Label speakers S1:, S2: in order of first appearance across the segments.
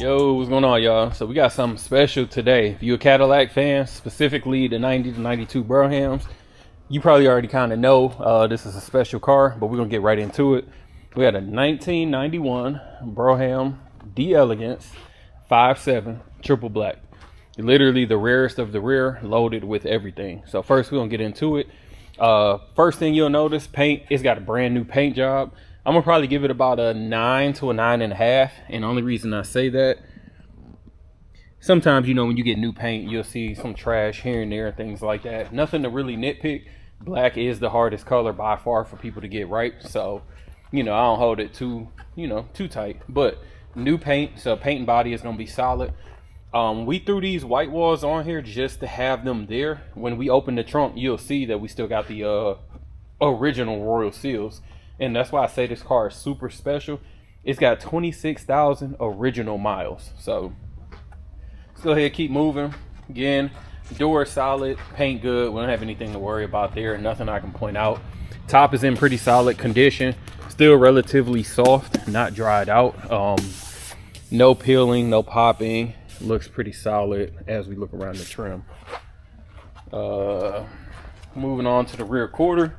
S1: Yo, what's going on, y'all? So we got something special today. If you're a Cadillac fan, specifically the 90 to 92 Broughams, you probably already kind of know this is a special car, but we're gonna get right into it. We had a 1991 Brougham D'elegance 5.7 triple black. Literally the rarest of the rare, loaded with everything. So first we're gonna get into it. First thing you'll notice, paint. It's got a brand new paint job. I'm gonna probably give it about a 9 to a 9.5. And the only reason I say that, sometimes, you know, when you get new paint, you'll see some trash here and there and things like that. Nothing to really nitpick. Black is the hardest color by far for people to get right. So, you know, I don't hold it too tight. But new paint, so paint and body is gonna be solid. We threw these white walls on here just to have them there. When we open the trunk, you'll see that we still got the original Royal Seals. And that's why I say this car is super special. It's got 26,000 original miles. So let's go ahead and keep moving. Again, door is solid, paint good. We don't have anything to worry about there. Nothing I can point out. Top is in pretty solid condition. Still relatively soft, not dried out. No peeling, no popping. Looks pretty solid as we look around the trim. Moving on to the rear quarter.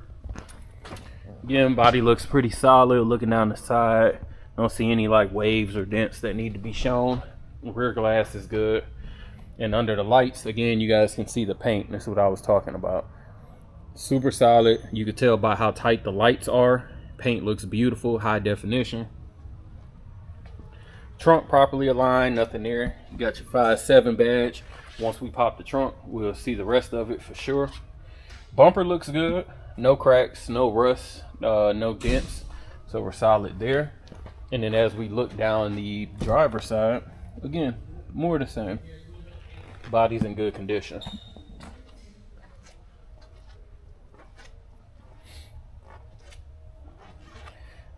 S1: Again, body looks pretty solid. Looking down the side, don't see any like waves or dents that need to be shown. Rear glass is good. And under the lights, again, you guys can see the paint. That's what I was talking about. Super solid. You can tell by how tight the lights are. Paint looks beautiful, high definition. Trunk properly aligned, nothing there. You got your 5.7 badge. Once we pop the trunk, we'll see the rest of it for sure. Bumper looks good. No cracks, no rust, no dents. So we're solid there. And then as we look down the driver's side, again, more of the same. Body's in good condition.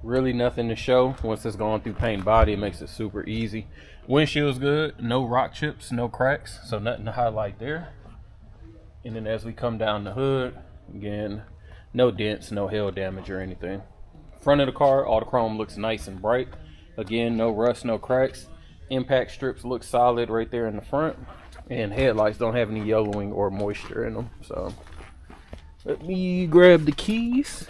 S1: Really nothing to show. Once it's gone through paint and body, it makes it super easy. Windshield's good. No rock chips, no cracks. So nothing to highlight there. And then as we come down the hood, again, no dents, no hail damage or anything. Front of the car, all the chrome looks nice and bright. Again, no rust, no cracks. Impact strips look solid right there in the front. And headlights don't have any yellowing or moisture in them. So let me grab the keys.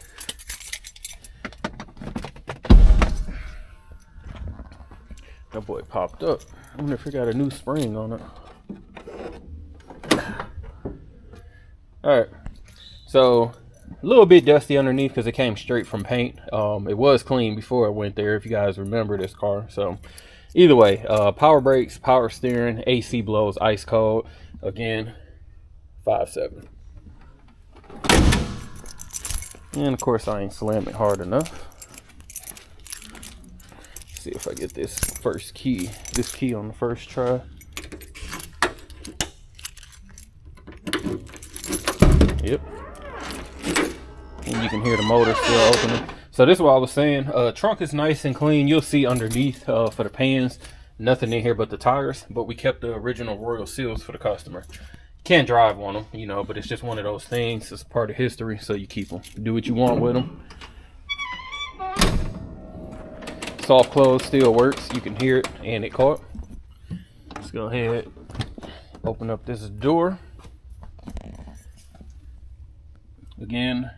S1: That boy popped up. I wonder if it got a new spring on it. Alright, so a little bit dusty underneath because it came straight from paint. It was clean before I went there, if you guys remember this car. So either way, power brakes, power steering, AC blows ice cold. Again, 5.7. And of course I ain't slamming hard enough. Let's see if I get this key on the first try. Yep. And you can hear the motor still opening. So this is what I was saying. Trunk is nice and clean. You'll see underneath for the pans, nothing in here but the tires. But we kept the original Royal Seals for the customer. Can't drive on them, you know, but it's just one of those things. It's part of history, so you keep them. Do what you want with them. Soft close still works. You can hear it, and it caught. Let's go ahead, open up this door. Again,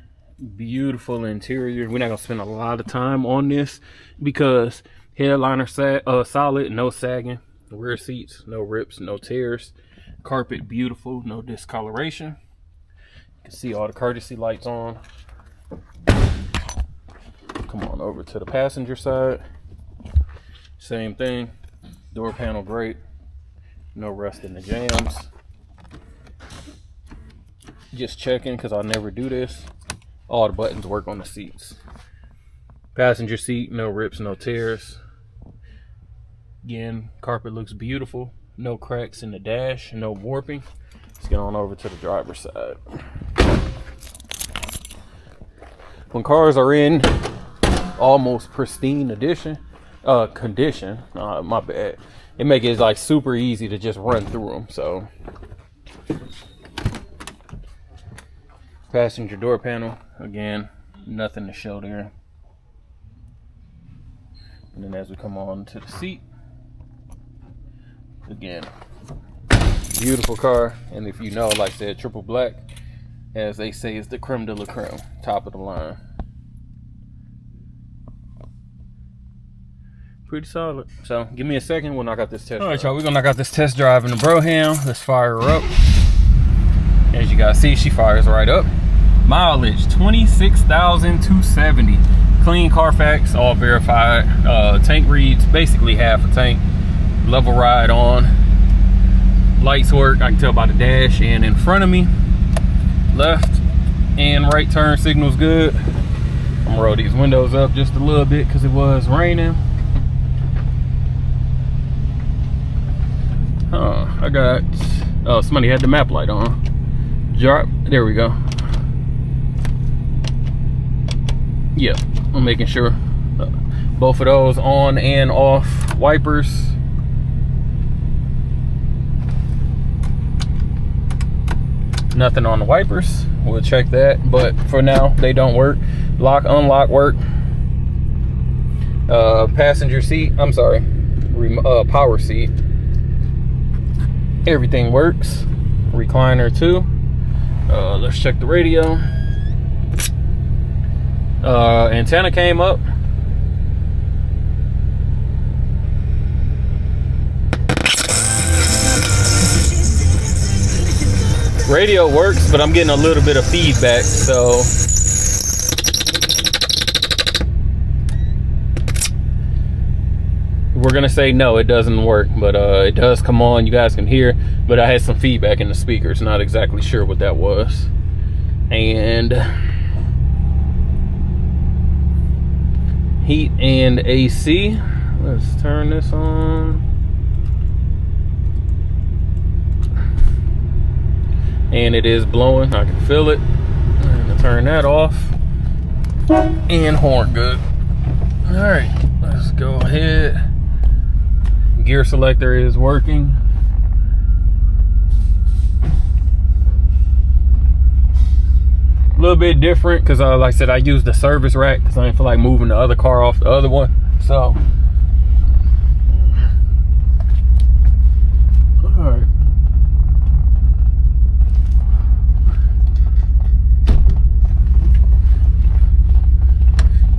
S1: beautiful interior. We're not gonna spend a lot of time on this because headliner solid, no sagging. Rear seats, no rips, no tears. Carpet beautiful, no discoloration. You can see all the courtesy lights on. Come on over to the passenger side. Same thing. Door panel great. No rust in the jambs. Just checking because I'll never do this. All the buttons work on the seats. Passenger seat, no rips, no tears. Again, carpet looks beautiful. No cracks in the dash, no warping. Let's get on over to the driver's side. When cars are in almost pristine condition, my bad, it makes it like super easy to just run through them. So passenger door panel, again, nothing to show there. And then as we come on to the seat, Again, beautiful car. And if you know, like I said, triple black, as they say, is the creme de la creme, top of the line. Pretty solid. So give me a second, we'll knock out this test. All right, y'all, we're gonna knock out this test drive in the Brougham. Let's fire her up. As you guys see, she fires right up. Mileage 26,270. Clean Carfax, all verified. Tank reads basically half a tank. Level ride on. Lights work, I can tell by the dash. And in front of me, left and right turn signal's good. I'm gonna roll these windows up just a little bit because it was raining. I got, oh, somebody had the map light on. Drop, there we go. Yeah, I'm making sure both of those on and off wipers. Nothing on the wipers, we'll check that, but for now they don't work. Lock, unlock work. Passenger seat, I'm sorry, power seat, everything works. Recliner too. Let's check the radio. Antenna came up. Radio works, but I'm getting a little bit of feedback, so we're gonna say no, it doesn't work, but it does come on, you guys can hear, but I had some feedback in the speakers, not exactly sure what that was. And heat and AC, let's turn this on. And it is blowing, I can feel it. I'm gonna turn that off. And horn good. All right, let's go ahead. Gear selector is working. A little bit different because like I said, I used the service rack because I didn't feel like moving the other car off the other one. So, all right.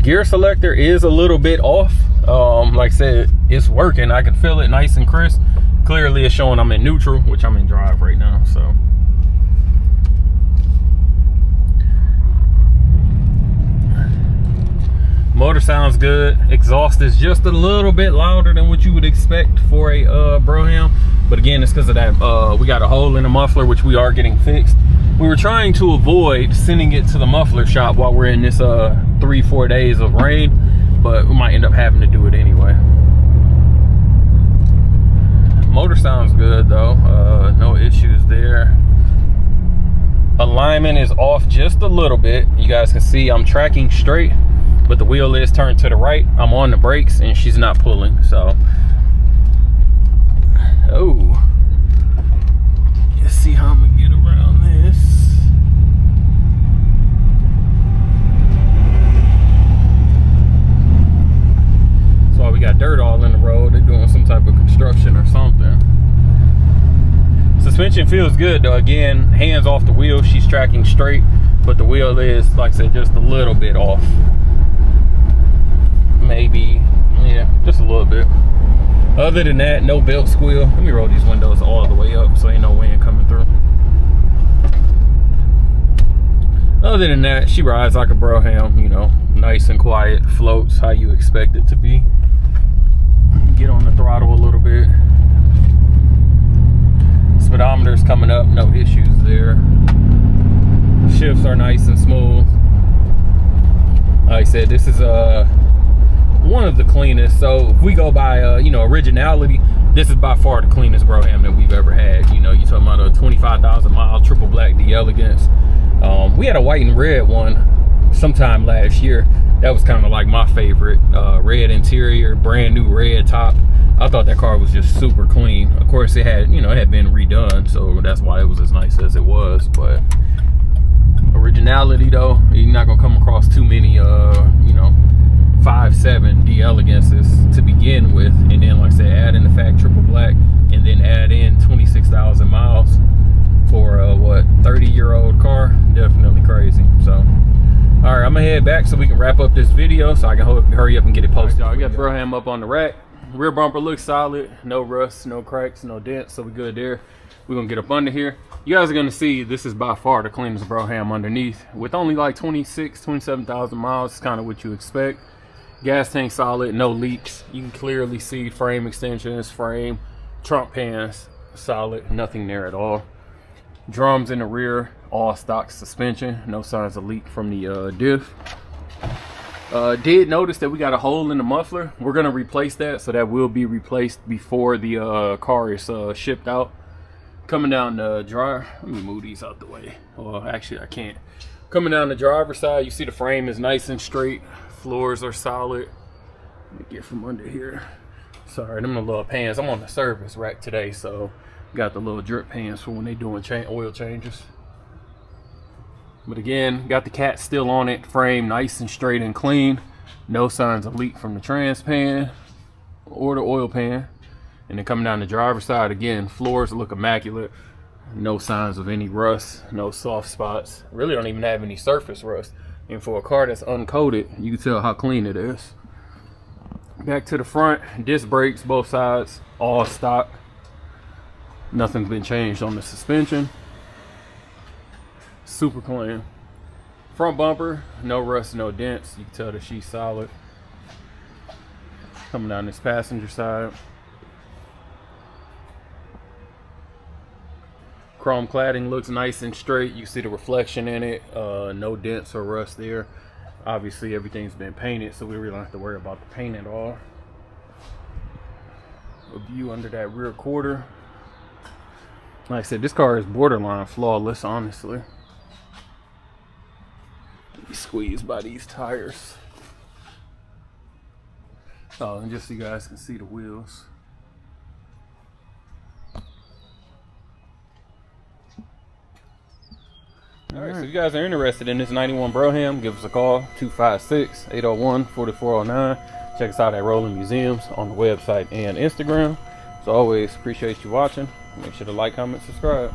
S1: Gear selector is a little bit off. Like I said, it's working. I can feel it nice and crisp. Clearly it's showing I'm in neutral, which I'm in drive right now, so. Motor sounds good. Exhaust is just a little bit louder than what you would expect for a Brougham, but again, it's because of that we got a hole in the muffler, which we are getting fixed. We were trying to avoid sending it to the muffler shop while we're in this 3-4 days of rain, but we might end up having to do it anyway. Motor sounds good though, no issues there. Alignment is off just a little bit. You guys can see I'm tracking straight, but the wheel is turned to the right. I'm on the brakes and she's not pulling, so. Oh, let's see how I'm gonna get around this. So we got dirt all in the road. They're doing some type of construction or something. Suspension feels good though. Again, hands off the wheel, she's tracking straight, but the wheel is, like I said, just a little bit off. Maybe, yeah, just a little bit. Other than that, no belt squeal. Let me roll these windows all the way up so ain't no wind coming through. Other than that, she rides like a Brougham, you know, nice and quiet, floats how you expect it to be. Get on the throttle a little bit. Speedometer's coming up, no issues there. Shifts are nice and smooth. Like I said, this is one of the cleanest. So if we go by you know, originality, this is by far the cleanest Brougham that we've ever had. You know, you're talking about a 25,000 mile triple black D'elegance. We had a white and red one sometime last year. That was kind of like my favorite. Red interior, brand new red top. I thought that car was just super clean. Of course, it had, you know, it had been redone, so that's why it was as nice as it was. But originality though, you're not gonna come across too many you know, 5.7 D'elegances to begin with, and then like I said, add in the fact triple black, and then 27,000 miles for a what, 30-year-old car. Definitely crazy. So all right, I'm gonna head back so we can wrap up this video so I can hurry up and get it posted. I got Brougham up on the rack. Rear bumper looks solid, no rust, no cracks, no dents, so we're good there. We're gonna get up under here. You guys are gonna see this is by far the cleanest Brougham underneath. With only like 27,000 miles, it's kind of what you expect. Gas tank solid, no leaks. You can clearly see frame extensions, frame, trunk pans solid, nothing there at all. Drums in the rear, all stock suspension, no signs of leak from the diff. Did notice that we got a hole in the muffler. We're gonna replace that, so that will be replaced before the car is shipped out. Coming down the drive, let me move these out the way. Well, actually I can't. Coming down the driver's side, you see the frame is nice and straight. Floors are solid. Let me get from under here. Sorry, them the little pans. I'm on the service rack today, so got the little drip pans for when they doing oil changes. But again, got the cat still on it. Frame nice and straight and clean. No signs of leak from the trans pan or the oil pan. And then coming down the driver's side, again, floors look immaculate. No signs of any rust, no soft spots. Really don't even have any surface rust. And for a car that's uncoated, you can tell how clean it is. Back to the front, disc brakes, both sides, all stock. Nothing's been changed on the suspension. Super clean. Front bumper, no rust, no dents. You can tell the sheet's solid. Coming down this passenger side. Chrome cladding looks nice and straight. You see the reflection in it. No dents or rust there. Obviously everything's been painted, so we really don't have to worry about the paint at all. A view under that rear quarter. Like I said, this car is borderline flawless, honestly. Squeezed by these tires. Oh, and just so you guys can see the wheels. Alright, so if you guys are interested in this 91 Brougham, give us a call, 256-801-4409. Check us out at Rolling Museums on the website and Instagram. As always, appreciate you watching. Make sure to like, comment, subscribe.